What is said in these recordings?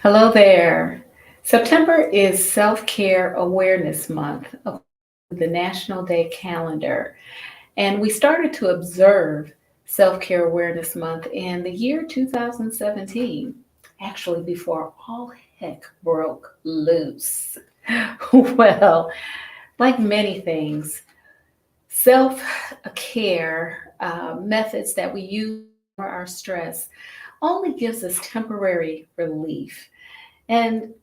Hello there. September is Self Care Awareness Month of the National Day calendar. And we started to observe Self Care Awareness Month in the year 2017, actually, before all heck broke loose. Well, like many things, self care methods that we use for our stress only gives us temporary relief. And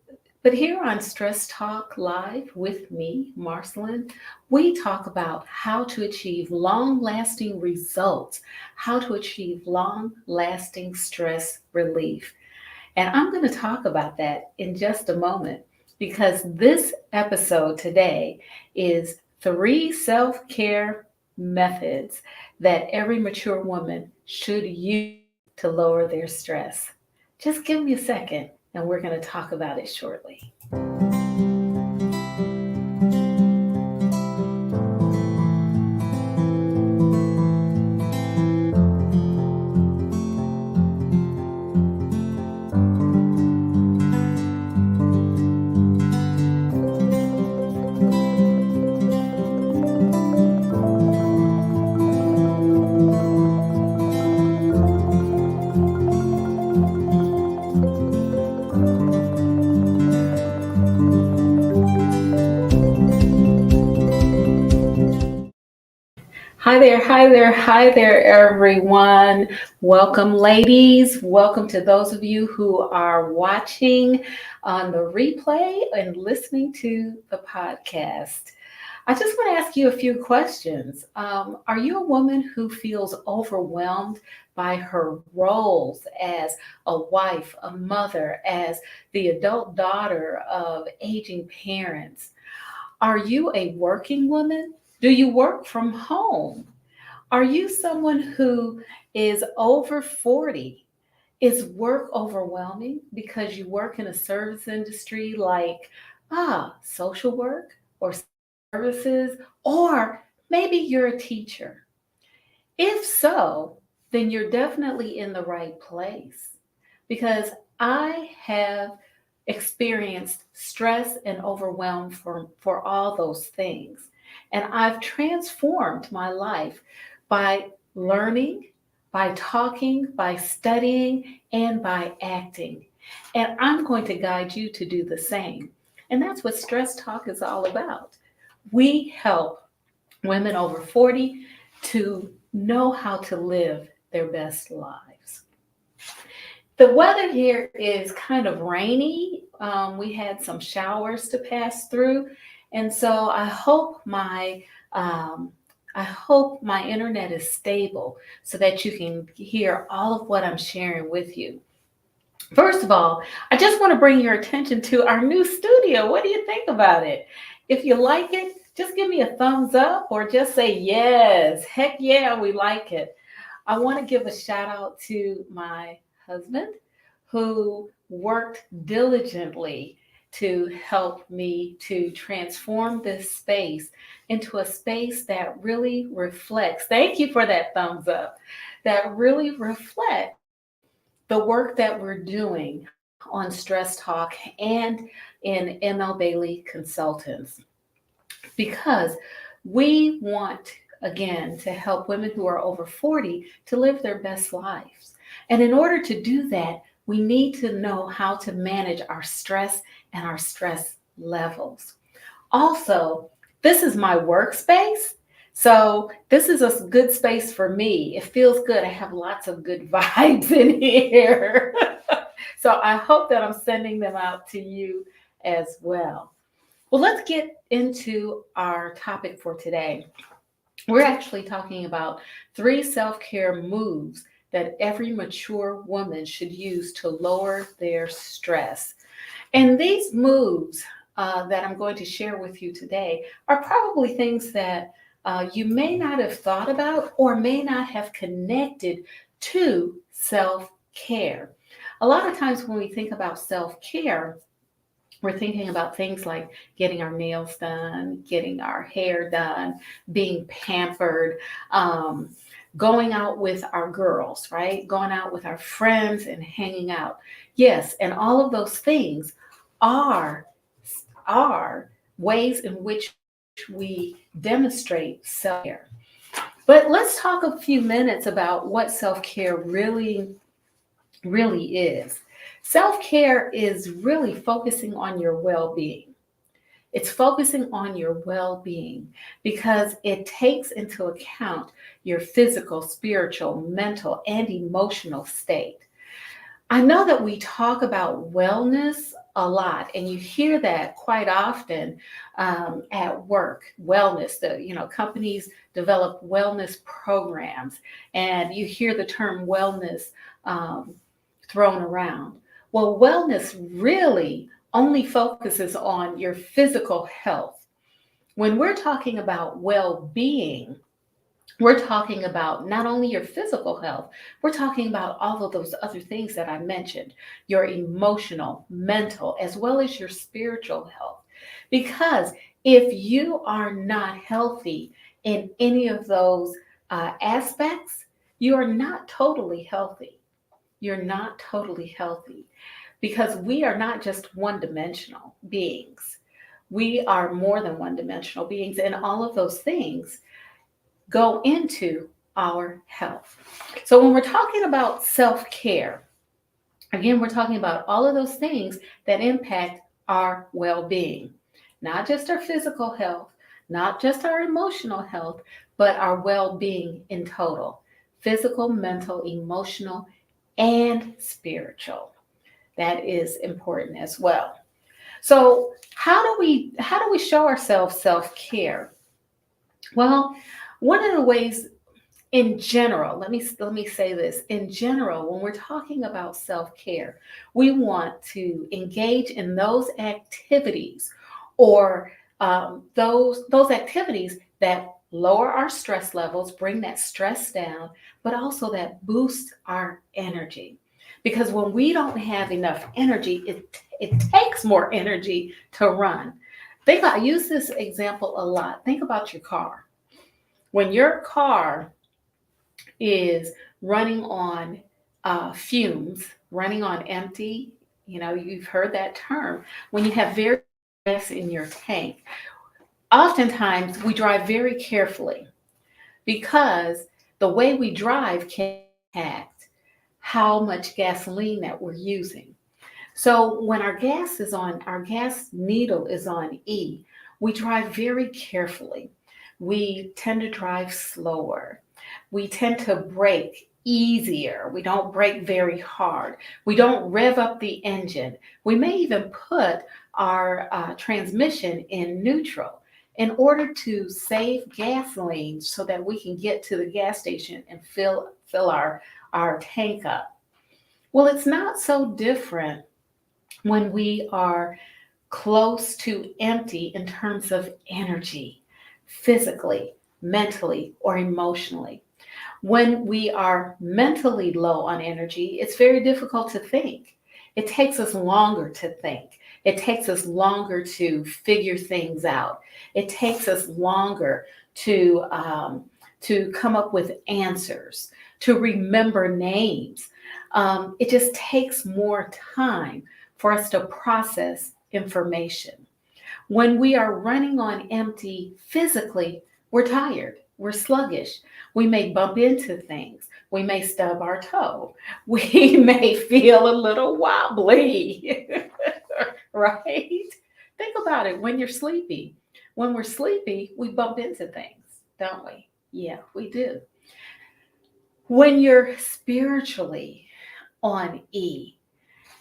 but here on Stress Talk Live with me, Marcyline, we talk about how to achieve long lasting results, how to achieve long lasting stress relief. And I'm going to talk about that in just a moment because this episode today is three self care methods that every mature woman should use to lower their stress. Just give me a second and we're going to talk about it shortly. Hi there, everyone. Welcome, ladies. Welcome to those of you who are watching on the replay and listening to the podcast. I just want to ask you a few questions. Are you a woman who feels overwhelmed by her roles as a wife, a mother, as the adult daughter of aging parents? Are you a working woman? Do you work from home? Are you someone who is over 40? Is work overwhelming because you work in a service industry like social work or services, or maybe you're a teacher? If so, then you're definitely in the right place because I have experienced stress and overwhelm for all those things. And I've transformed my life by learning, by talking, by studying, and by acting. And I'm going to guide you to do the same. And that's what Stress Talk is all about. We help women over 40 to know how to live their best lives. The weather here is kind of rainy. We had some showers to pass through, and so um, I hope my internet is stable so that you can hear all of what I'm sharing with you. First of all, I just want to bring your attention to our new studio. What do you think about it? If you like it, just give me a thumbs up or just say yes. Heck yeah, we like it. I want to give a shout out to my husband who worked diligently to help me to transform this space into a space that really reflects. Thank you for that thumbs up. That really reflects the work that we're doing on Stress Talk and in ML Bailey Consultants because we want, again, to help women who are over 40 to live their best lives. And in order to do that, we need to know how to manage our stress and our stress levels. Also, this is my workspace. So this is a good space for me. It feels good. I have lots of good vibes in here. So I hope that I'm sending them out to you as well. Well, let's get into our topic for today. We're actually talking about three self care moves that every mature woman should use to lower their stress. And these moves that I'm going to share with you today are probably things that you may not have thought about or may not have connected to self care. A lot of times when we think about self care, we're thinking about things like getting our nails done, getting our hair done, being pampered, going out with our girls, right? Going out with our friends and hanging out. Yes, and all of those things are are ways in which we demonstrate self-care. But let's talk a few minutes about what self-care really is. Self-care is really focusing on your well-being. It's focusing on your well being because it takes into account your physical, spiritual, mental, and emotional state. I know that we talk about wellness a lot, and you hear that quite often at work. Wellness, companies develop wellness programs, and you hear the term wellness um, thrown around. Well, wellness really only focuses on your physical health. When we're talking about well being, we're talking about not only your physical health, we're talking about all of those other things that I mentioned, your emotional, mental, as well as your spiritual health. Because if you are not healthy in any of those aspects, you are not totally healthy. You're not totally healthy because we are not just one dimensional beings. We are more than one dimensional beings, and all of those things go into our health. So, when we're talking about self care, again, we're talking about all of those things that impact our well being, not just our physical health, not just our emotional health, but our well being in total: physical, mental, emotional, and spiritual. That is important as well. So, how do we show ourselves self-care? Well, one of the ways in general, let me say this, in general, when we're talking about self-care, we want to engage in those activities or those activities that lower our stress levels, bring that stress down, but also that boost our energy. Because when we don't have enough energy, it takes more energy to run. I use this example a lot. Think about your car. When your car is running on fumes, running on empty. You've heard that term. When you have very gas in your tank, oftentimes we drive very carefully because the way we drive can impact how much gasoline that we're using. So when our gas needle is on E, we drive very carefully. We tend to drive slower. We tend to brake easier. We don't brake very hard. We don't rev up the engine. We may even put our transmission in neutral in order to save gasoline so that we can get to the gas station and fill our tank up. Well, it's not so different when we are close to empty in terms of energy, physically, mentally, or emotionally. When we are mentally low on energy, it's very difficult to think. It takes us longer to think. It takes us longer to figure things out. It takes us longer to come up with answers, to remember names. It just takes more time for us to process information. When we are running on empty physically, we're tired, we're sluggish. We may bump into things. We may stub our toe. We may feel a little wobbly, right? Think about it when you're sleepy. When we're sleepy, we bump into things, don't we? Yeah, we do. When you're spiritually on E,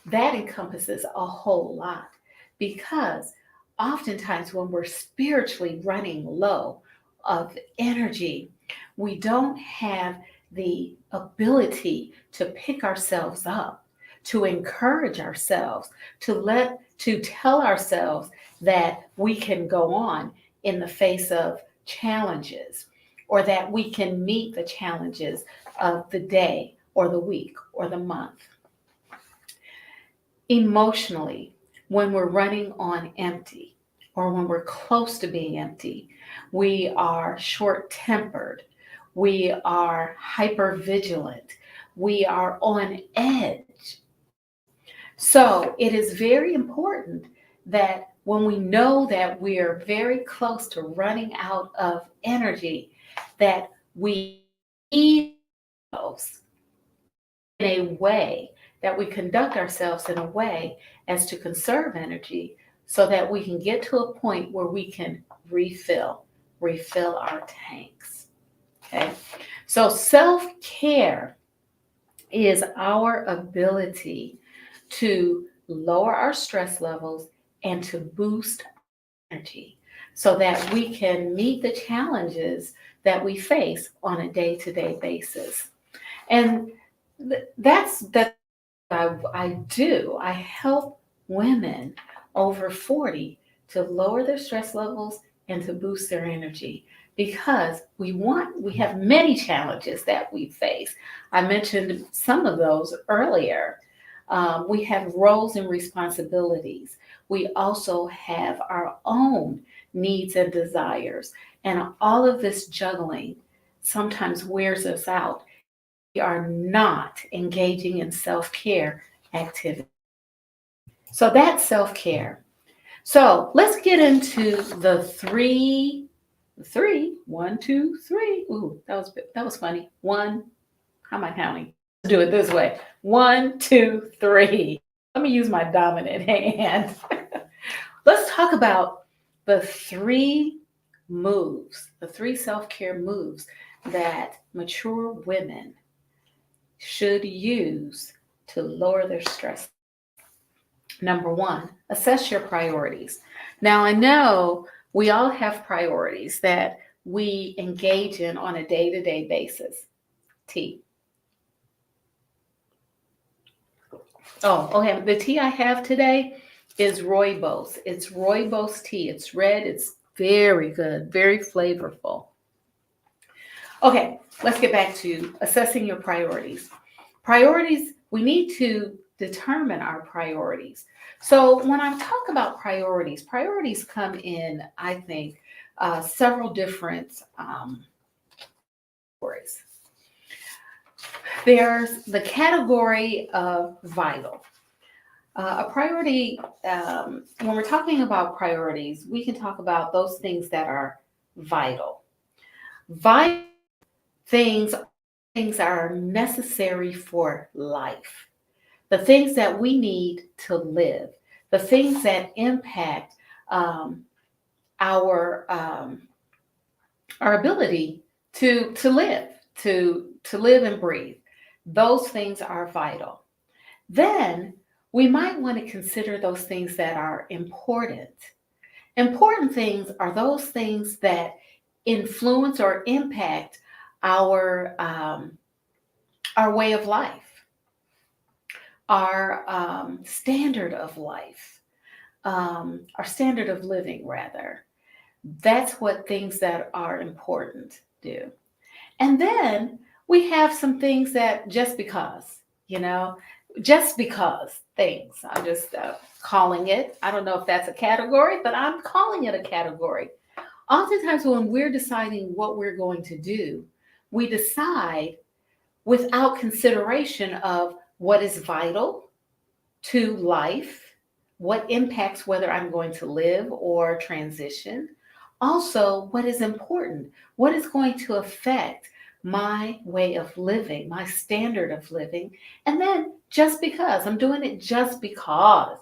that encompasses a whole lot because oftentimes when we're spiritually running low of energy, we don't have the ability to pick ourselves up, to encourage ourselves, to tell ourselves that we can go on in the face of challenges or that we can meet the challenges of the day or the week or the month. Emotionally, when we're running on empty or when we're close to being empty, we are short tempered. We are hyper vigilant. We are on edge. So it is very important that when we know that we're very close to running out of energy, that we ease ourselves in a way, that we conduct ourselves in a way as to conserve energy so that we can get to a point where we can refill our tanks. Okay. So self-care is our ability to lower our stress levels and to boost energy so that we can meet the challenges that we face on a day-to-day basis. And that's I do. I help women over 40 to lower their stress levels and to boost their energy because we have many challenges that we face. I mentioned some of those earlier. We have roles and responsibilities. We also have our own needs and desires. And all of this juggling sometimes wears us out. We are not engaging in self care activity. So that's self care. So let's get into the three, one, two, three. Ooh, that was funny. One, how am I counting? Let's do it this way. One, two, three. Let me use my dominant hand. Let's talk about the the three self care moves that mature women should use to lower their stress. Number one, assess your priorities. Now, I know we all have priorities that we engage in on a day to day basis. Tea. Oh, okay. The tea I have today is rooibos. It's rooibos tea. It's red. It's very good, very flavorful. Okay, let's get back to assessing your priorities. Priorities, we need to determine our priorities. So when I talk about priorities come in, I think, several different categories. There's the category of vital. A priority, when we're talking about priorities, we can talk about those things that are vital. Vital things are necessary for life. The things that we need to live, the things that impact our our ability to live, to live and breathe. Those things are vital. Then we might want to consider those things that are important. Important things are those things that influence or impact our our way of life, our standard of life, our standard of living, rather. That's what things that are important do. And then we have some things that you know, just because things. I'm just calling it. I don't know if that's a category, but I'm calling it a category. Oftentimes, when we're deciding what we're going to do, we decide without consideration of what is vital to life, what impacts whether I'm going to live or transition. Also, what is important, what is going to affect my way of living, my standard of living. And then just because, I'm doing it just because.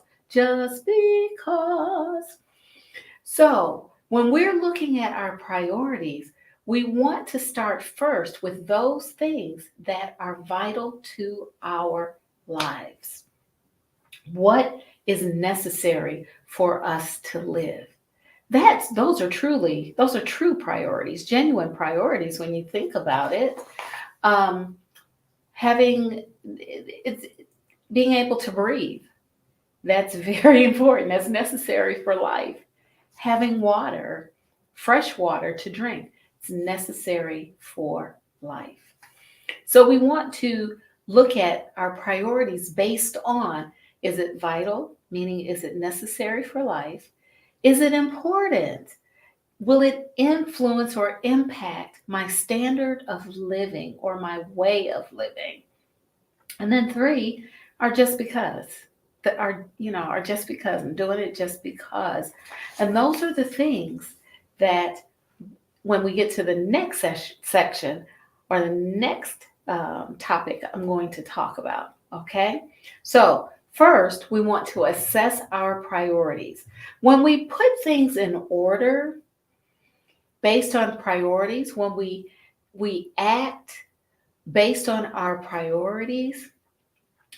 So when we're looking at our priorities, we want to start first with those things that are vital to our lives. What is necessary for us to live? Those are true priorities, genuine priorities when you think about it. Having it's being able to breathe. That's very important. That's necessary for life. Having water, fresh water to drink, it's necessary for life. So we want to look at our priorities based on, is it vital? Meaning, is it necessary for life? Is it important? Will it influence or impact my standard of living or my way of living? And then three are just because. That are, are just because. I'm doing it just because. And those are the things that when we get to the next section or the next topic I'm going to talk about. Okay? So, first, we want to assess our priorities. When we put things in order based on priorities, when we act based on our priorities,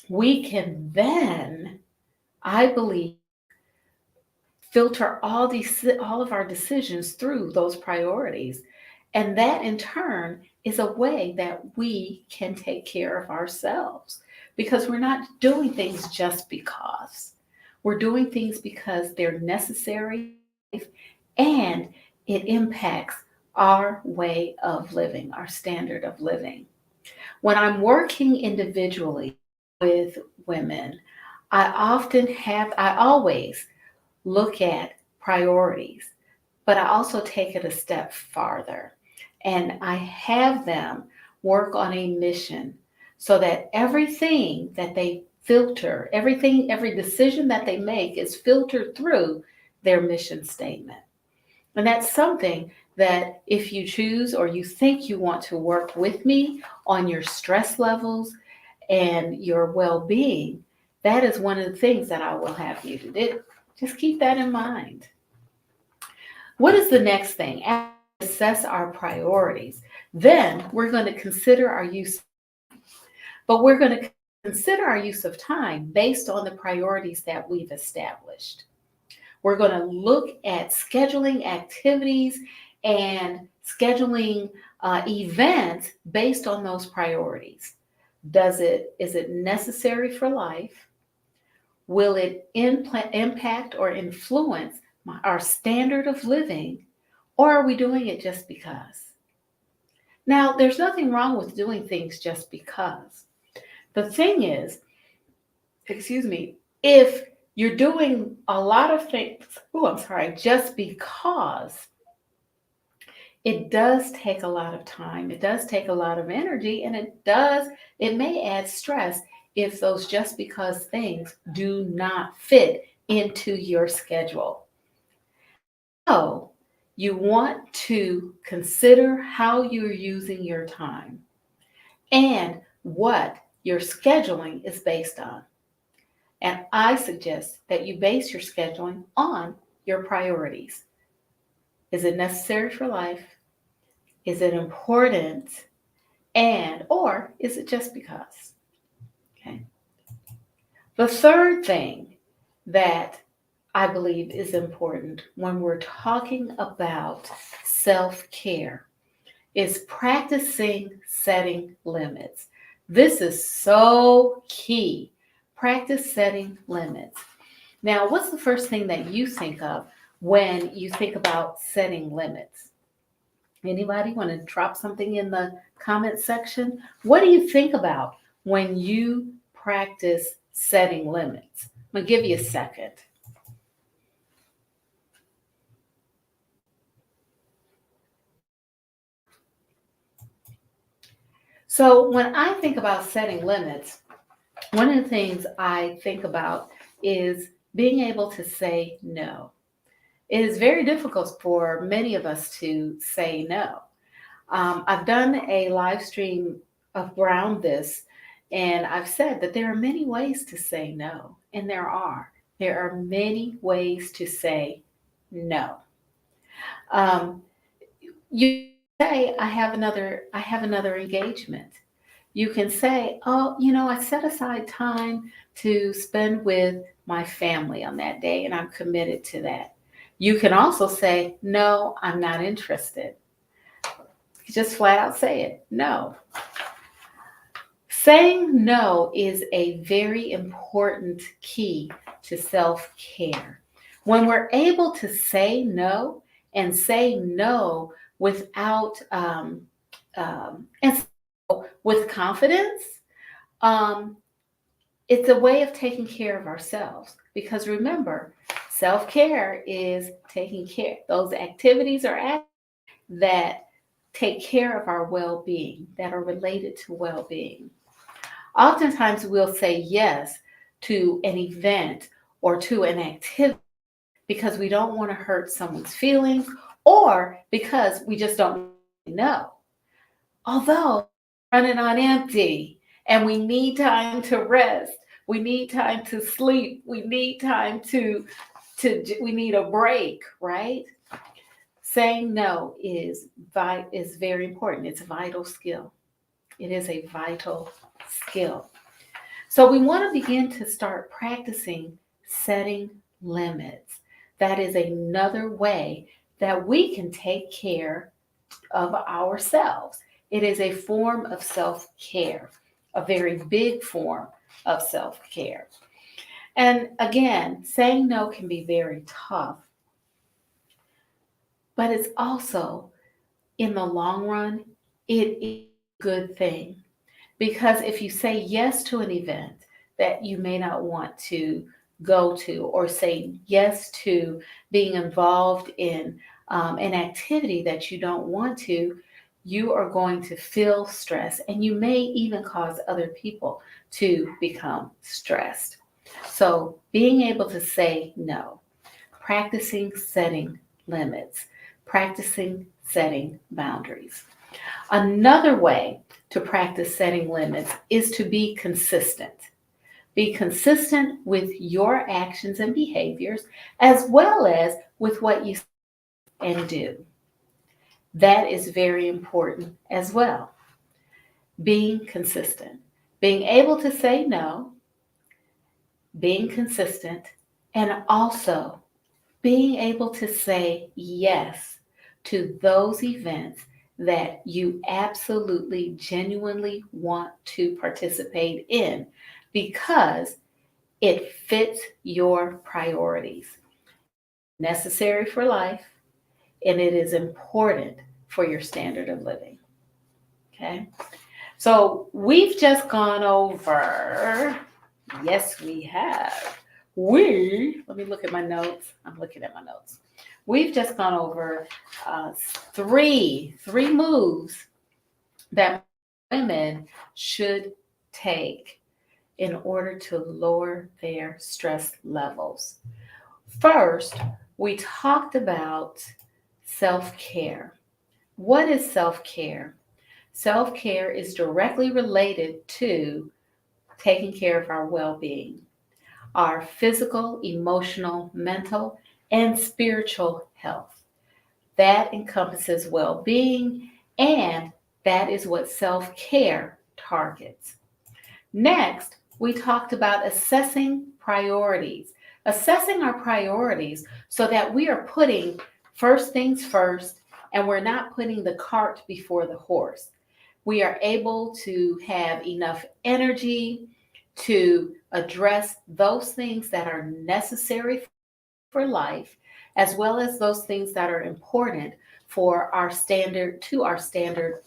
we can then, I believe, filter all of our decisions through those priorities. And that in turn is a way that we can take care of ourselves because we're not doing things just because. We're doing things because they're necessary and it impacts our way of living, our standard of living. When I'm working individually with women, I always look at priorities, but I also take it a step farther and I have them work on a mission so that everything that they filter, every decision that they make is filtered through their mission statement. And that's something that if you choose or you think you want to work with me on your stress levels and your well being, that is one of the things that I will have you to do. Just keep that in mind. What is the next thing? After we assess our priorities, then we're going to consider our use, but we're going to consider our use of time based on the priorities that we've established. We're going to look at scheduling activities and scheduling events based on those priorities. Is it necessary for life? Will it impact or influence our standard of living? Or are we doing it just because? Now, there's nothing wrong with doing things just because. The thing is, if you're doing a lot of things, just because, it does take a lot of time, it does take a lot of energy, and it may add stress if those just because things do not fit into your schedule. So, you want to consider how you're using your time and what your scheduling is based on. And I suggest that you base your scheduling on your priorities. Is it necessary for life? Is it important? Or is it just because? Okay. The third thing that I believe is important when we're talking about self-care is practicing setting limits. This is so key. Practice setting limits. Now, what's the first thing that you think of when you think about setting limits? Anybody want to drop something in the comment section? What do you think about when you practice setting limits? I'm going to give you a second. So, when I think about setting limits, one of the things I think about is being able to say no. It is very difficult for many of us to say no. I've done a live stream around this, and I've said that there are many ways to say no, and there are. There are many ways to say no. Um, you say, I have another engagement. You can say, oh, I set aside time to spend with my family on that day, and I'm committed to that. You can also say, no, I'm not interested. Just flat out say it. No. Saying no is a very important key to self-care. When we're able to say no and say no without and with confidence, it's a way of taking care of ourselves. Because remember, Self-care is taking care. Those activities are acts that take care of our well-being, that are related to well-being. Oftentimes we'll say yes to an event or to an activity because we don't want to hurt someone's feelings or because we just don't know. Although running on empty and we need time to rest, we need time to sleep, we need time we need a break, right? Saying no is very important. It's a vital skill. It is a vital skill. So we want to begin to start practicing setting limits. That is another way that we can take care of ourselves. It is a form of self care, a very big form of self care. And again, saying no can be very tough, but it's also, in the long run, it is a good thing. Because if you say yes to an event that you may not want to go to, or say yes to being involved in an activity that you don't want to, you are going to feel stress and you may even cause other people to become stressed. So, being able to say no, practicing setting limits, practicing setting boundaries. Another way to practice setting limits is to be consistent. Be consistent with your actions and behaviors as well as with what you say and do. That is very important as well. Being consistent, being able to say no, being consistent, and also being able to say yes to those events that you absolutely, genuinely want to participate in because it fits your priorities. Necessary for life, and it is important for your standard of living. Okay? So we've just gone over, yes, we have. Let me look at my notes. I'm looking at my notes. We've just gone over three moves that women should take in order to lower their stress levels. First, we talked about self-care. What is self-care? Self-care is directly related to taking care of our well-being, our physical, emotional, mental, and spiritual health. That encompasses well being, and that is what self care targets. Next, we talked about assessing priorities, assessing our priorities so that we are putting first things first and we're not putting the cart before the horse. We are able to have enough energy to address those things that are necessary for life, as well as those things that are important for our standard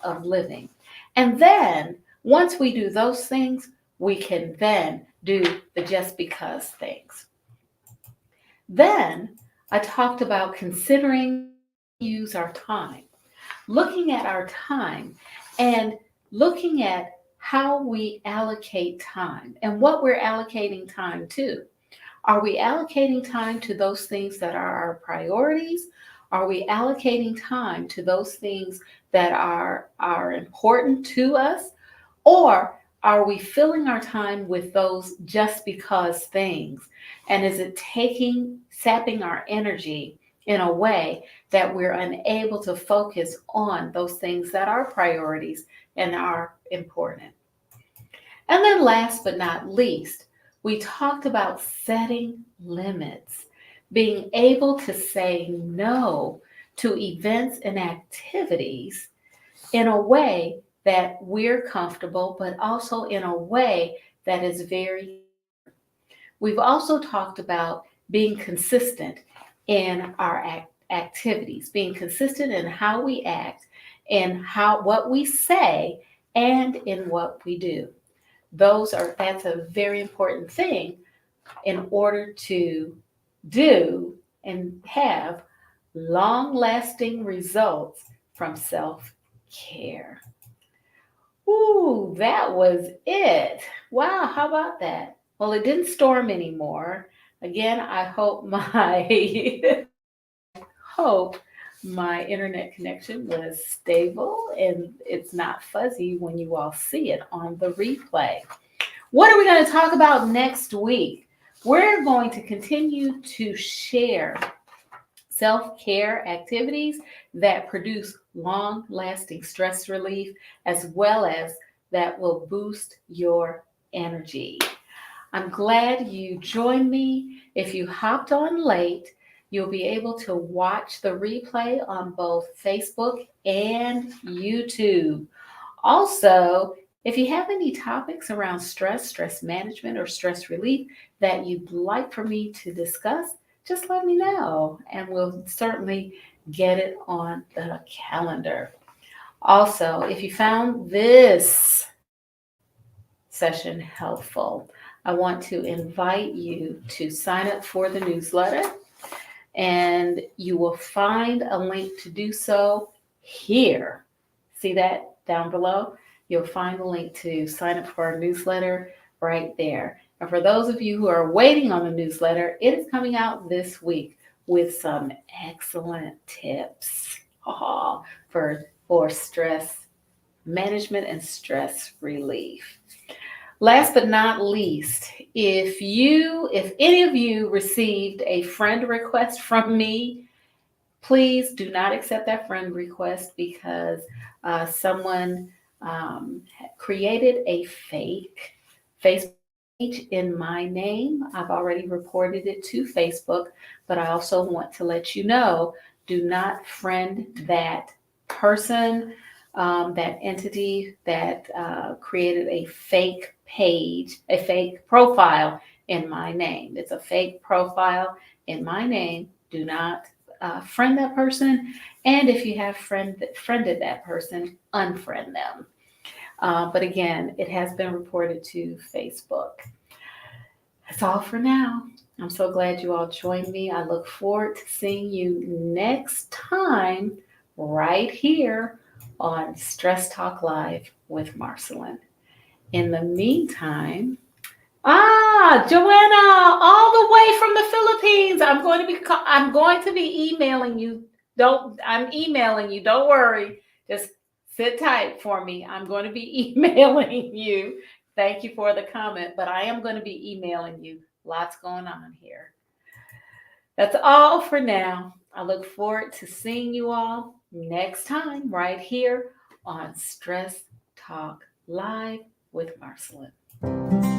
of living. And then once we do those things, we can then do the just because things. Then I talked about considering use our time, looking at our time and looking at how we allocate time and what we're allocating time to. Are we allocating time to those things that are our priorities? Are we allocating time to those things that are important to us? Or are we filling our time with those just because things? And is it sapping our energy in a way that we're unable to focus on those things that are priorities and are important? And then last but not least, we talked about setting limits, being able to say no to events and activities in a way that we're comfortable, but also in a way that is very. We've also talked about being consistent in our activities, being consistent in how we act, in what we say, and in what we do. That's a very important thing in order to do and have long-lasting results from self-care. Ooh, that was it. Wow, how about that? Well, it didn't storm anymore. Again, I hope I hope my internet connection was stable and it's not fuzzy when you all see it on the replay. What are we going to talk about next week? We're going to continue to share self care activities that produce long lasting stress relief, as well as that will boost your energy. I'm glad you joined me. If you hopped on late, you'll be able to watch the replay on both Facebook and YouTube. Also, if you have any topics around stress, stress management, or stress relief that you'd like for me to discuss, just let me know and we'll certainly get it on the calendar. Also, if you found this session helpful, I want to invite you to sign up for the newsletter, and you will find a link to do so here. See that down below? You'll find the link to sign up for our newsletter right there. And for those of you who are waiting on the newsletter, it is coming out this week with some excellent tips for stress management and stress relief. Last but not least, if any of you received a friend request from me, please do not accept that friend request because someone created a fake Facebook page in my name. I've already reported it to Facebook, but I also want to let you know, do not friend that person, that entity that created a fake page, a fake profile in my name. It's a fake profile in my name. Do not friend that person. And if you have friended that person, unfriend them. But again, it has been reported to Facebook. That's all for now. I'm so glad you all joined me. I look forward to seeing you next time right here on Stress Talk Live with Marcyline. In the meantime, Joanna, all the way from the Philippines. I'm going to be emailing you. I'm emailing you. Don't worry. Just sit tight for me. I'm going to be emailing you. Thank you for the comment, but I am going to be emailing you. Lots going on here. That's all for now. I look forward to seeing you all next time right here on Stress Talk Live with Marcyline.